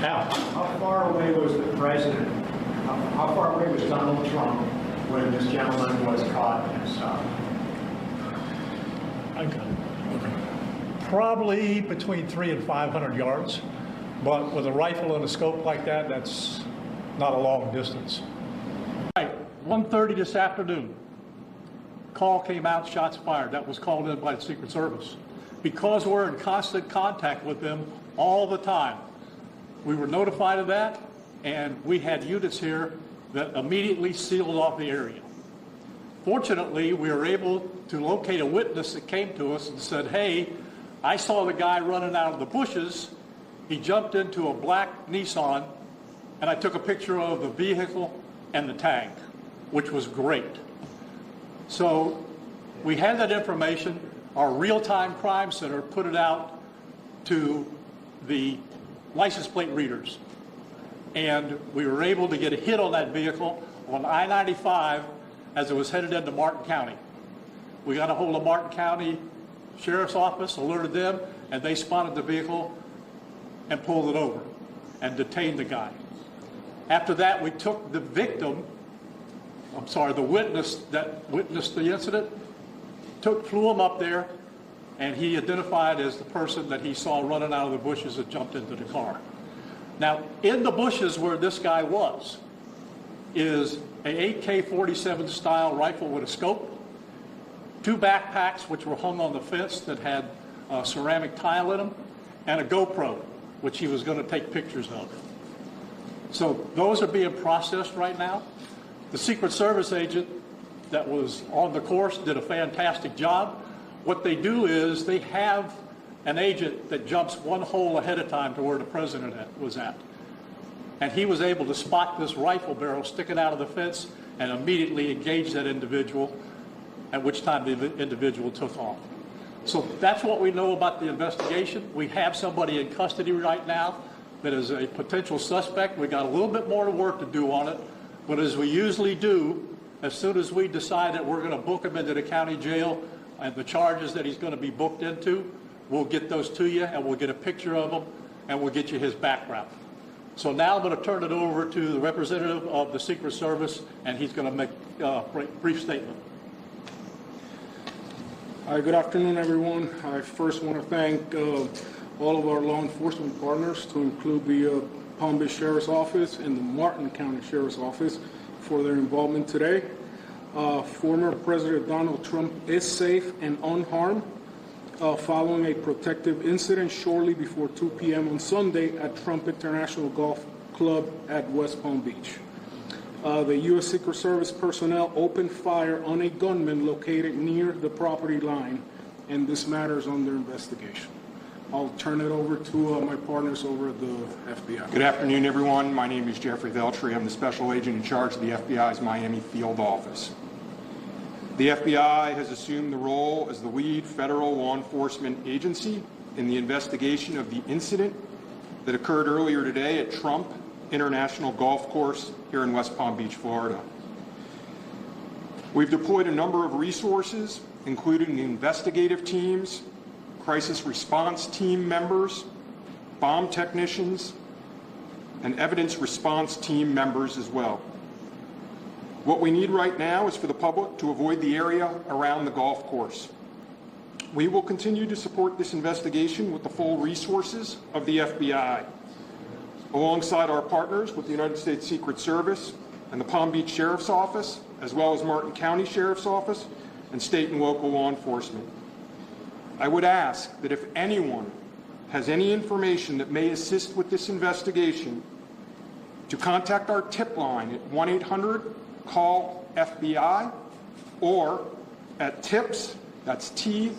How far away was the president? How far away was Donald Trump when this gentleman was caught and stopped? I got it. Probably between 300 and 500 yards, but with a rifle and a scope like that, that's not a long distance. Right, 1:30 this afternoon. Call came out, shots fired. That was called in by the Secret Service. Because we're in constant contact with them all the time, we were notified of that, and we had units here that immediately sealed off the area. Fortunately, we were able to locate a witness that came to us and said, hey, I saw the guy running out of the bushes. He jumped into a black Nissan, and I took a picture of the vehicle and the tag, which was great. So we had that information. Our real-time crime center put it out to the license plate readers. And we were able to get a hit on that vehicle on I-95 as it was headed into Martin County. We got a hold of Martin County Sheriff's Office, alerted them, and they spotted the vehicle and pulled it over and detained the guy. After that, we took the the witness that witnessed the incident, flew him up there, and he identified as the person that he saw running out of the bushes and jumped into the car. Now, in the bushes where this guy was is a AK-47 style rifle with a scope, 2 backpacks which were hung on the fence that had ceramic tile in them, and a GoPro, which he was going to take pictures of. So those are being processed right now. The Secret Service agent that was on the course did a fantastic job. What they do is they have an agent that jumps one hole ahead of time to where the president was at. And he was able to spot this rifle barrel sticking out of the fence and immediately engage that individual, at which time the individual took off. So that's what we know about the investigation. We have somebody in custody right now that is a potential suspect. We got a little bit more work to do on it, but as we usually do, as soon as we decide that we're going to book him into the county jail and the charges that he's going to be booked into, we'll get those to you and we'll get a picture of him and we'll get you his background. So now I'm going to turn it over to the representative of the Secret Service, and he's going to make a brief statement. Hi, good afternoon, everyone. I first want to thank all of our law enforcement partners, to include the Palm Beach Sheriff's Office and the Martin County Sheriff's Office, for their involvement today. Former President Donald Trump is safe and unharmed following a protective incident shortly before 2 p.m. on Sunday at Trump International Golf Club at West Palm Beach. The U.S. Secret Service personnel opened fire on a gunman located near the property line, and this matter is under investigation. I'll turn it over to my partners over at the FBI. Good afternoon, everyone. My name is Jeffrey Veltri. I'm the special agent in charge of the FBI's Miami field office. The FBI has assumed the role as the lead federal law enforcement agency in the investigation of the incident that occurred earlier today at Trump International Golf Course here in West Palm Beach, Florida. We've deployed a number of resources, including investigative teams, crisis response team members, bomb technicians, and evidence response team members as well. What we need right now is for the public to avoid the area around the golf course. We will continue to support this investigation with the full resources of the FBI, alongside our partners with the United States Secret Service and the Palm Beach Sheriff's Office, as well as Martin County Sheriff's Office and state and local law enforcement. I would ask that if anyone has any information that may assist with this investigation, to contact our tip line at 1-800-CALL-FBI or at tips, that's TIPS,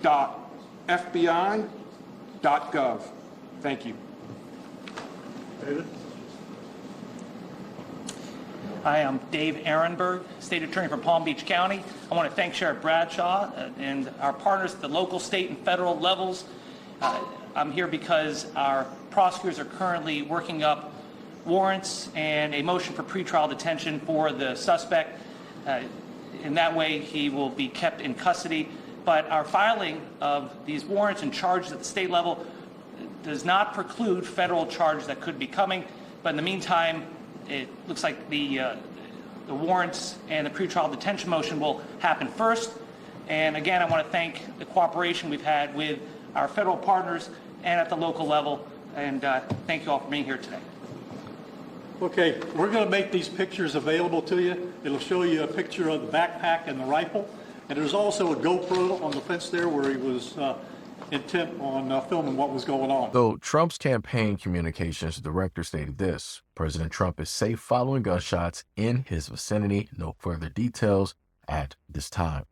.FBI.gov. Thank you. David? Hi, I'm Dave Ehrenberg, State Attorney for Palm Beach County. I want to thank Sheriff Bradshaw and our partners at the local, state, and federal levels. I'm here because our prosecutors are currently working up warrants and a motion for pretrial detention for the suspect. In that way, he will be kept in custody. But our filing of these warrants and charges at the state level does not preclude federal charges that could be coming. But in the meantime, it looks like the warrants and the pretrial detention motion will happen first. And again, I want to thank the cooperation we've had with our federal partners and at the local level. And thank you all for being here today. Okay, we're going to make these pictures available to you. It'll show you a picture of the backpack and the rifle. And there's also a GoPro on the fence there where he was intent on filming what was going on. Though Trump's campaign communications director stated this: President Trump is safe following gunshots in his vicinity. No further details at this time.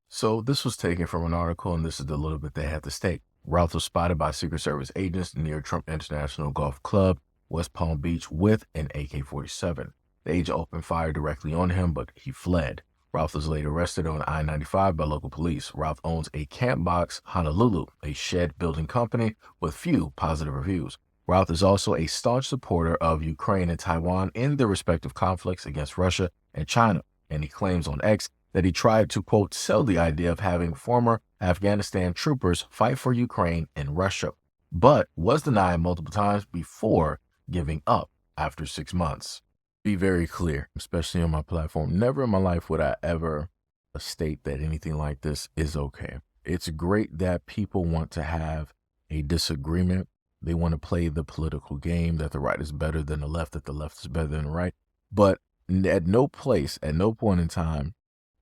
So this was taken from an article, and this is the little bit they had to state. Routh was spotted by Secret Service agents near Trump International Golf Club, West Palm Beach, with an AK-47. The agent opened fire directly on him, but he fled. Routh was later arrested on I-95 by local police. Routh owns a Camp Box Honolulu, a shed building company with few positive reviews. Routh is also a staunch supporter of Ukraine and Taiwan in their respective conflicts against Russia and China, and he claims on X that he tried to, quote, sell the idea of having former Afghanistan troopers fight for Ukraine and Russia, but was denied multiple times before giving up after 6 months. Be very clear, especially on my platform. Never in my life would I ever state that anything like this is okay. It's great that people want to have a disagreement. They want to play the political game that the right is better than the left, that the left is better than the right. But at no place, at no point in time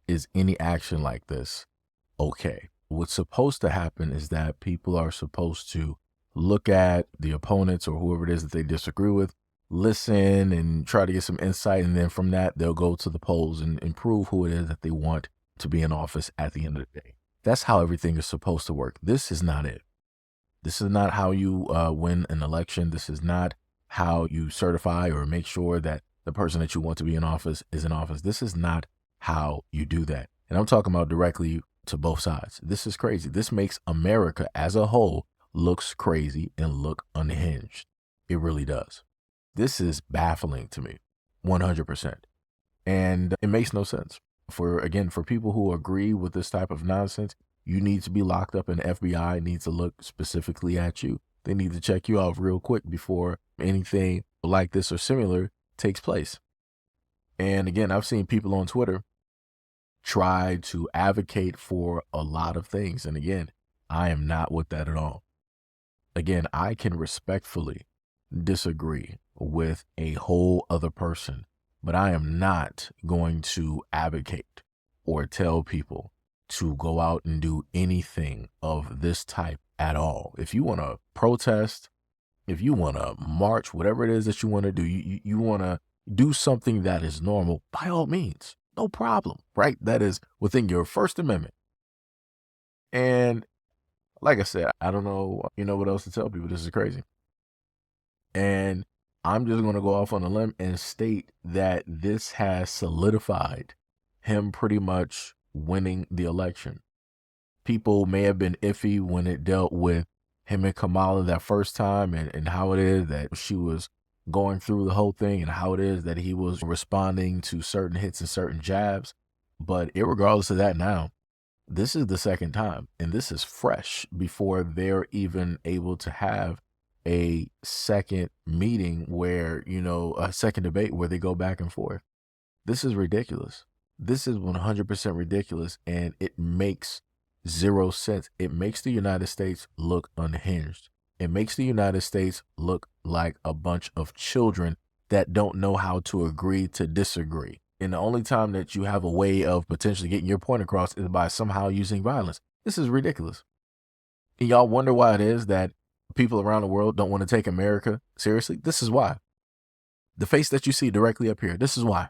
is any action like this okay. What's supposed to happen is that people are supposed to look at the opponents or whoever it is that they disagree with, listen and try to get some insight, and then from that they'll go to the polls and improve who it is that they want to be in office at the end of the day. That's how everything is supposed to work. This is not it. This is not how you win an election. This is not how you certify or make sure that the person that you want to be in office is in office. This is not how you do that. And I'm talking about directly to both sides. This is crazy. This makes America as a whole looks crazy and look unhinged. It really does. This is baffling to me, 100%. And it makes no sense. For people who agree with this type of nonsense, you need to be locked up, and the FBI needs to look specifically at you. They need to check you out real quick before anything like this or similar takes place. And again, I've seen people on Twitter try to advocate for a lot of things. And again, I am not with that at all. Again, I can respectfully disagree with a whole other person, but I am not going to advocate or tell people to go out and do anything of this type at all. If you want to protest, if you want to march, whatever it is that you want to do, you want to do something that is normal, by all means, no problem, right? That is within your First Amendment. And like I said, I don't know, what else to tell people. This is crazy. And I'm just going to go off on a limb and state that this has solidified him pretty much winning the election. People may have been iffy when it dealt with him and Kamala that first time, and how it is that she was going through the whole thing, and how it is that he was responding to certain hits and certain jabs. But irregardless of that, now, this is the second time, and this is fresh before they're even able to have a second meeting where, a second debate where they go back and forth. This is ridiculous. This is 100% ridiculous, and it makes zero sense. It makes the United States look unhinged. It makes the United States look like a bunch of children that don't know how to agree to disagree. And the only time that you have a way of potentially getting your point across is by somehow using violence. This is ridiculous. And y'all wonder why it is that people around the world don't want to take America seriously? This is why. The face that you see directly up here, this is why.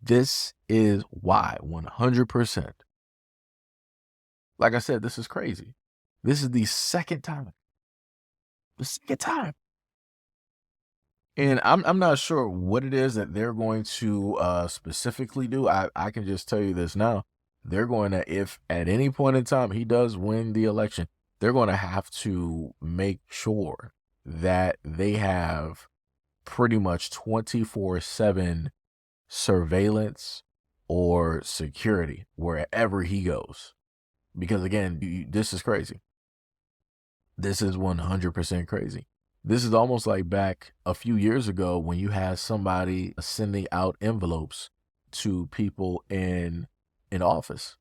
This is why, 100%. Like I said, this is crazy. This is the second time. The second time. And I'm not sure what it is that they're going to specifically do. I can just tell you this now. They're going to, if at any point in time he does win the election, they're going to have to make sure that they have pretty much 24/7 surveillance or security wherever he goes. Because again, this is crazy. This is 100% crazy. This is almost like back a few years ago when you had somebody sending out envelopes to people in office.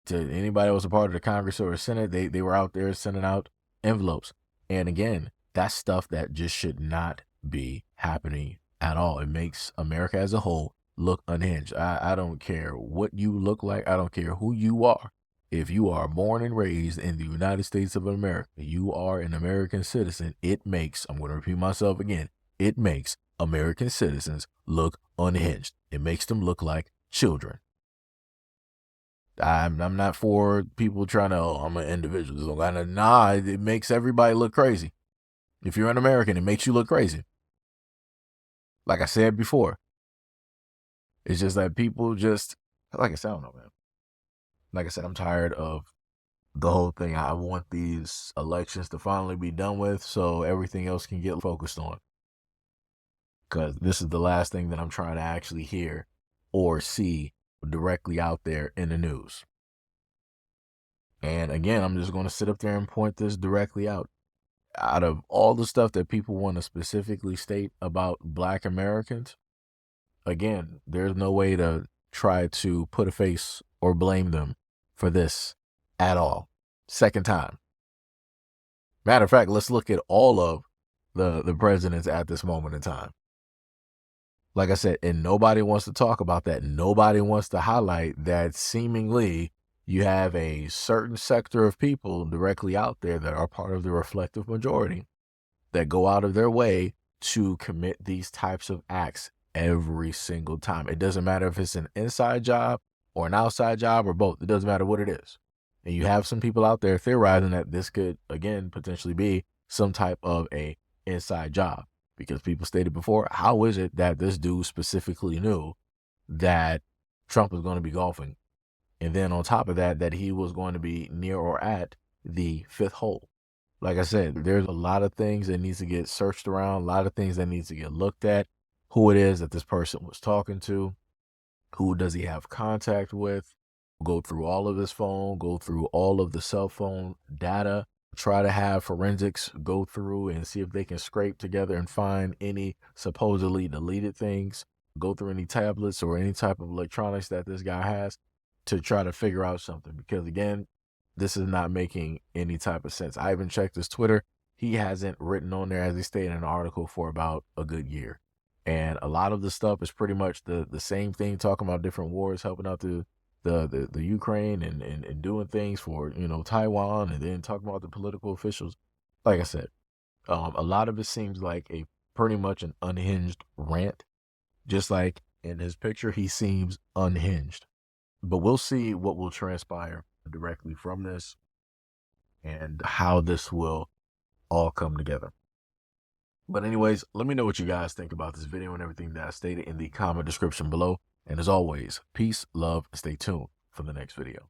To anybody that was a part of the Congress or the Senate, they were out there sending out envelopes. And again, that's stuff that just should not be happening at all. It makes America as a whole look unhinged. I don't care what you look like. I don't care who you are. If you are born and raised in the United States of America, you are an American citizen. It makes, I'm going to repeat myself again, it makes American citizens look unhinged. It makes them look like children. I'm not for people trying to, I'm an individual. Nah, it makes everybody look crazy. If you're an American, it makes you look crazy. Like I said before, it's just that people just, like I said, I don't know, man. Like I said, I'm tired of the whole thing. I want these elections to finally be done with so everything else can get focused on. Because this is the last thing that I'm trying to actually hear or see directly out there in the news. And again, I'm just going to sit up there and point this directly out. Out of all the stuff that people want to specifically state about Black Americans, again, there's no way to try to put a face or blame them for this at all. Second time. Matter of fact, let's look at all of the presidents at this moment in time. Like I said, and nobody wants to talk about that. Nobody wants to highlight that seemingly you have a certain sector of people directly out there that are part of the reflective majority that go out of their way to commit these types of acts every single time. It doesn't matter if it's an inside job or an outside job or both. It doesn't matter what it is. And you have some people out there theorizing that this could, again, potentially be some type of a inside job. Because people stated before, how is it that this dude specifically knew that Trump was going to be golfing? And then on top of that, that he was going to be near or at the fifth hole. Like I said, there's a lot of things that needs to get searched around, a lot of things that needs to get looked at. Who it is that this person was talking to, who does he have contact with, go through all of his phone, go through all of the cell phone data, try to have forensics go through and see if they can scrape together and find any supposedly deleted things, go through any tablets or any type of electronics that this guy has to try to figure out something. Because again, this is not making any type of sense. I even checked his Twitter. He hasn't written on there, as he stated in an article, for about a good year. And a lot of the stuff is pretty much the same thing, talking about different wars, helping out the Ukraine and doing things for, Taiwan, and then talking about the political officials. Like I said, a lot of it seems like a pretty much an unhinged rant. Just like in his picture, he seems unhinged. But we'll see what will transpire directly from this and how this will all come together. But anyways, let me know what you guys think about this video and everything that I stated in the comment description below. And as always, peace, love, and stay tuned for the next video.